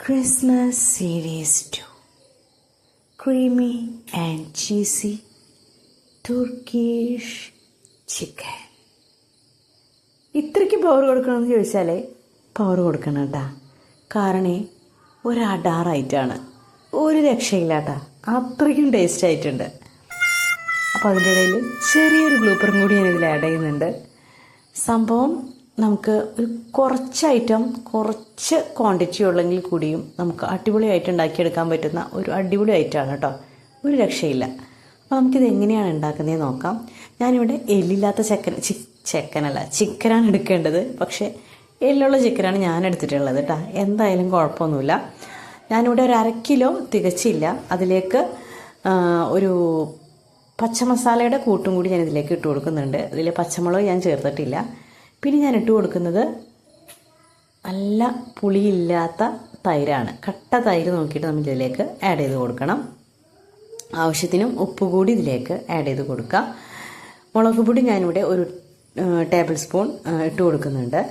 Christmas Series 2 Creamy and Cheesy Turkish Chicken. ഇത്രയ്ക്ക് power കൊടുക്കണമെന്ന് ചോദിച്ചാൽ പവർ കൊടുക്കണം കേട്ടാ. കാരണം ഒരടാറായിട്ടാണ്, ഒരു രക്ഷയില്ല കേട്ടാ, അത്രയ്ക്കും ടേസ്റ്റ് ആയിട്ടുണ്ട്. അപ്പോൾ അതിൻ്റെ ഇടയിൽ ചെറിയൊരു ബ്ലൂപ്പറും കൂടി ഞാൻ ഇതിൽ ആഡ് ചെയ്യുന്നുണ്ട്. സംഭവം നമുക്ക് ഒരു കുറച്ച് ഐറ്റം, കുറച്ച് ക്വാണ്ടിറ്റി ഉള്ളെങ്കിൽ കൂടിയും നമുക്ക് അടിപൊളിയായിട്ട് ഉണ്ടാക്കിയെടുക്കാൻ പറ്റുന്ന ഒരു അടിപൊളി ഐറ്റമാണ് കേട്ടോ, ഒരു രക്ഷയില്ല. അപ്പോൾ നമുക്കിത് എങ്ങനെയാണ് ഉണ്ടാക്കുന്നതെന്ന് നോക്കാം. ഞാനിവിടെ എല്ലില്ലാത്ത ചിക്കനാണ് എടുക്കേണ്ടത്. പക്ഷേ എല്ലുള്ള ചിക്കനാണ് ഞാൻ എടുത്തിട്ടുള്ളത് കേട്ടോ. എന്തായാലും കുഴപ്പമൊന്നുമില്ല. ഞാനിവിടെ ഒരു 1/2 കിലോ തികച്ചില്ല. അതിലേക്ക് ഒരു പച്ചമസാലയുടെ കൂട്ടും കൂടി ഞാൻ ഇതിലേക്ക് ഇട്ട് കൊടുക്കുന്നുണ്ട്. ഇതിൽ പച്ചമുളക് ഞാൻ ചേർത്തിട്ടില്ല. പിന്നെ ഞാൻ ഇട്ട് കൊടുക്കുന്നത് നല്ല പുളിയില്ലാത്ത തൈരാണ്. കട്ട തൈര് നോക്കിയിട്ട് നമ്മൾ ഇതിലേക്ക് ആഡ് ചെയ്ത് കൊടുക്കണം. ആവശ്യത്തിനും ഉപ്പ് കൂടി ഇതിലേക്ക് ആഡ് ചെയ്ത് കൊടുക്കുക. മുളക് പൊടി ഞാനിവിടെ ഒരു ടേബിൾ സ്പൂൺ ഇട്ട് കൊടുക്കുന്നുണ്ട്.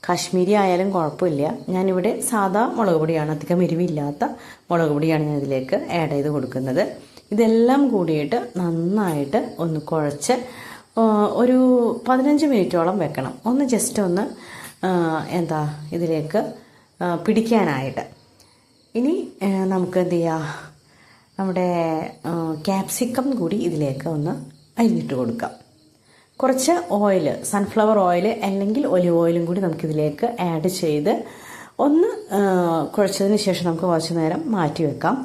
കാശ്മീരി ആയാലും കുഴപ്പമില്ല. ഞാനിവിടെ സാധാ മുളക് പൊടിയാണ്, അധികം എരിവില്ലാത്ത മുളക് പൊടിയാണ് ഞാൻ ഇതിലേക്ക് ആഡ് ചെയ്ത് കൊടുക്കുന്നത്. ഇതെല്ലാം കൂടിയിട്ട് നന്നായിട്ട് ഒന്ന് കുഴച്ച് ഒരു 15 മിനിറ്റോളം വെക്കണം. ഒന്ന് ജസ്റ്റ് ഒന്ന് ഇതിലേക്ക് പിടിക്കാനായിട്ട്. ഇനി നമുക്ക് എന്ത് ചെയ്യാം, നമ്മുടെ ക്യാപ്സിക്കം കൂടി ഇതിലേക്ക് ഒന്ന് അരിഞ്ഞിട്ട് കൊടുക്കാം. കുറച്ച് ഓയിൽ, സൺഫ്ലവർ ഓയിൽ അല്ലെങ്കിൽ ഒലിവ് ഓയിലും കൂടി നമുക്കിതിലേക്ക് ആഡ് ചെയ്ത് ഒന്ന് കുഴച്ചതിന് ശേഷം നമുക്ക് കുറച്ച് നേരം മാറ്റി വെക്കാം.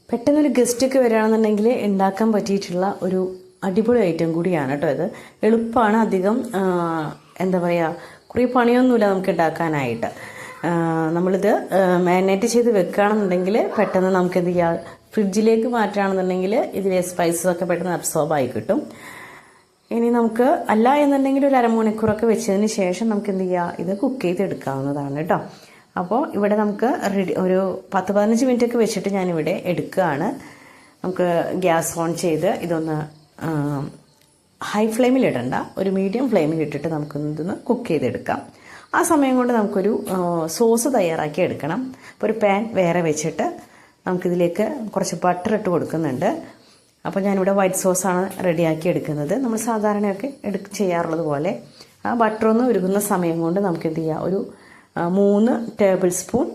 പെട്ടെന്നൊരു ഗസ്റ്റൊക്കെ വരികയാണെന്നുണ്ടെങ്കിൽ ഉണ്ടാക്കാൻ പറ്റിയിട്ടുള്ള ഒരു അടിപൊളി ഐറ്റം കൂടിയാണ് കേട്ടോ ഇത്. എളുപ്പമാണ്, അധികം കുറേ പണിയൊന്നുമില്ല നമുക്ക് ഉണ്ടാക്കാനായിട്ട്. നമ്മളിത് മാരിനേറ്റ് ചെയ്ത് വെക്കുകയാണെന്നുണ്ടെങ്കിൽ പെട്ടെന്ന് നമുക്ക് എന്ത് ചെയ്യാം, ഫ്രിഡ്ജിലേക്ക് മാറ്റുകയാണെന്നുണ്ടെങ്കിൽ ഇതിലെ സ്പൈസസ് ഒക്കെ പെട്ടെന്ന് അബ്സോർബ് ആയി കിട്ടും. ഇനി നമുക്ക് അല്ല എന്നുണ്ടെങ്കിൽ ഒരു 1/2 മണിക്കൂറൊക്കെ വെച്ചതിന് ശേഷം നമുക്ക് എന്ത് ചെയ്യാം, ഇത് കുക്ക് ചെയ്തെടുക്കാവുന്നതാണ് കേട്ടോ. അപ്പോൾ ഇവിടെ നമുക്ക് ഒരു 10-15 മിനിറ്റൊക്കെ വെച്ചിട്ട് ഞാനിവിടെ എടുക്കുകയാണ്. നമുക്ക് ഗ്യാസ് ഓൺ ചെയ്ത് ഇതൊന്ന് ഹൈ ഫ്ലെയിമിൽ ഇടണ്ട, ഒരു മീഡിയം ഫ്ലെയിമിൽ ഇട്ടിട്ട് നമുക്കൊന്ന് കുക്ക് ചെയ്തെടുക്കാം. ആ സമയം കൊണ്ട് നമുക്കൊരു സോസ് തയ്യാറാക്കി എടുക്കണം. അപ്പോൾ ഒരു പാൻ വേറെ വെച്ചിട്ട് നമുക്കിതിലേക്ക് കുറച്ച് ബട്ടർ ഇട്ട് കൊടുക്കുന്നുണ്ട്. അപ്പോൾ ഞാനിവിടെ വൈറ്റ് സോസാണ് റെഡിയാക്കി എടുക്കുന്നത്. നമ്മൾ സാധാരണയൊക്കെ ചെയ്യാറുള്ളത് പോലെ. ആ ബട്ടർ ഒന്ന് ഉരുകുന്ന സമയം കൊണ്ട് നമുക്ക് എന്ത് ചെയ്യാം, ഒരു 3 ടേബിൾ സ്പൂൺ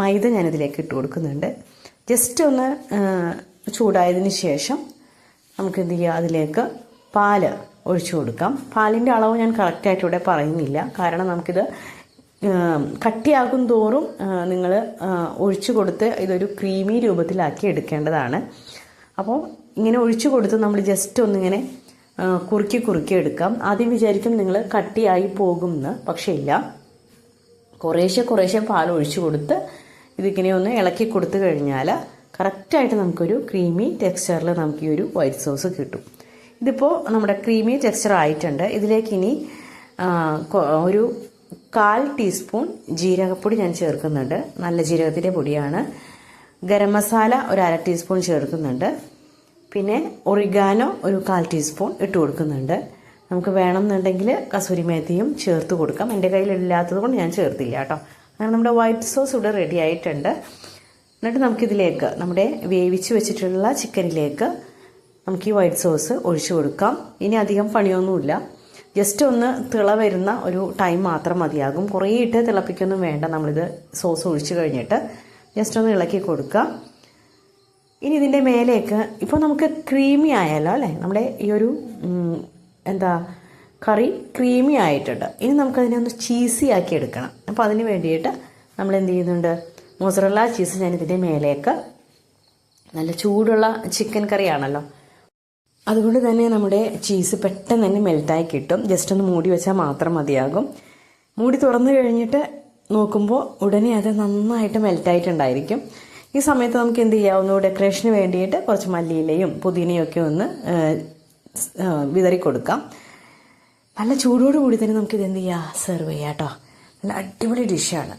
മൈദ ഞാനിതിലേക്ക് ഇട്ട് കൊടുക്കുന്നുണ്ട്. ജസ്റ്റ് ഒന്ന് ചൂടായതിന് ശേഷം നമുക്ക് എന്ത് ചെയ്യുക, അതിലേക്ക് പാല് ഒഴിച്ചു കൊടുക്കാം. പാലിൻ്റെ അളവ് ഞാൻ കറക്റ്റായിട്ട് ഇവിടെ പറയുന്നില്ല, കാരണം നമുക്കിത് കട്ടിയാകും തോറും നിങ്ങൾ ഒഴിച്ചു കൊടുത്ത് ഇതൊരു ക്രീമി രൂപത്തിലാക്കി എടുക്കേണ്ടതാണ്. അപ്പോൾ ഇങ്ങനെ ഒഴിച്ചു കൊടുത്ത് നമ്മൾ ജസ്റ്റ് ഒന്നിങ്ങനെ കുറുക്കി എടുക്കാം. ആദ്യം വിചാരിക്കും നിങ്ങൾ കട്ടിയായി പോകുമെന്ന്, പക്ഷേ ഇല്ല. കുറേശ്ശെ പാൽ ഒഴിച്ചു കൊടുത്ത് ഇതിങ്ങനെ ഒന്ന് ഇളക്കി കൊടുത്തു കഴിഞ്ഞാൽ കറക്റ്റായിട്ട് നമുക്കൊരു ക്രീമി ടെക്സ്ചറിൽ നമുക്ക് ഈ ഒരു വൈറ്റ് സോസ് കിട്ടും. ഇതിപ്പോൾ നമ്മുടെ ക്രീമി ടെക്സ്ചർ ആയിട്ടുണ്ട്. ഇതിലേക്ക് ഇനി ഒരു 1/4 ടീസ്പൂൺ ജീരകപ്പൊടി ഞാൻ ചേർക്കുന്നുണ്ട്. നല്ല ജീരകത്തിൻ്റെ പൊടിയാണ്. ഗരം മസാല ഒരു 1/2 ടീസ്പൂൺ ചേർക്കുന്നുണ്ട്. പിന്നെ ഒറിഗാനോ ഒരു 1/4 ടീസ്പൂൺ ഇട്ട് കൊടുക്കുന്നുണ്ട്. നമുക്ക് വേണമെന്നുണ്ടെങ്കിൽ കസൂരി മേത്തിയും ചേർത്ത് കൊടുക്കാം. എൻ്റെ കയ്യിലില്ലാത്തത് കൊണ്ട് ഞാൻ ചേർത്തില്ല കേട്ടോ. അങ്ങനെ നമ്മുടെ വൈറ്റ് സോസ് ഇവിടെ റെഡി ആയിട്ടുണ്ട്. എന്നിട്ട് നമുക്കിതിലേക്ക് നമ്മുടെ വേവിച്ച് വെച്ചിട്ടുള്ള ചിക്കനിലേക്ക് നമുക്ക് ഈ വൈറ്റ് സോസ് ഒഴിച്ചു കൊടുക്കാം. ഇനി അധികം പണിയൊന്നുമില്ല, ജസ്റ്റ് ഒന്ന് തിള വരുന്ന ഒരു ടൈം മാത്രം മതിയാകും. കുറേ ഇട്ട് തിളപ്പിക്കൊന്നും വേണ്ട. നമ്മളിത് സോസ് ഒഴിച്ചു കഴിഞ്ഞിട്ട് ജസ്റ്റ് ഒന്ന് ഇളക്കി കൊടുക്കാം. ഇനി ഇതിൻ്റെ മേലേക്ക് ഇപ്പോൾ നമുക്ക് ക്രീമി ആയാലോ അല്ലേ, നമ്മുടെ ഈ ഒരു കറി ക്രീമി ആയിട്ടുണ്ട്. ഇനി നമുക്കതിനെ ഒന്ന് ചീസി ആക്കി എടുക്കണം. അപ്പോൾ അതിന് വേണ്ടിയിട്ട് നമ്മൾ എന്ത് ചെയ്യുന്നുണ്ട്, മോസറല്ല ചീസ് ഞാൻ ഇതിൻ്റെ മേലേക്ക്, നല്ല ചൂടുള്ള ചിക്കൻ കറിയാണല്ലോ, അതുകൊണ്ട് തന്നെ നമ്മുടെ ചീസ് പെട്ടെന്ന് തന്നെ മെൽറ്റായി കിട്ടും. ജസ്റ്റ് ഒന്ന് മൂടി വെച്ചാൽ മാത്രം മതിയാകും. മൂടി തുറന്നു കഴിഞ്ഞിട്ട് നോക്കുമ്പോൾ ഉടനെ അത് നന്നായിട്ട് മെൽറ്റായിട്ടുണ്ടായിരിക്കും. ഈ സമയത്ത് നമുക്ക് എന്ത് ചെയ്യാം, ഒന്ന് ഡെക്കറേഷന് വേണ്ടിയിട്ട് കുറച്ച് മല്ലിയിലയും പുതിനയും ഒക്കെ ഒന്ന് വിതറി കൊടുക്കാം. നല്ല ചൂടോട് കൂടി തന്നെ നമുക്കിത് എന്ത് ചെയ്യാം, സെർവ് ചെയ്യാം കേട്ടോ. നല്ല അടിപൊളി ഡിഷാണ്.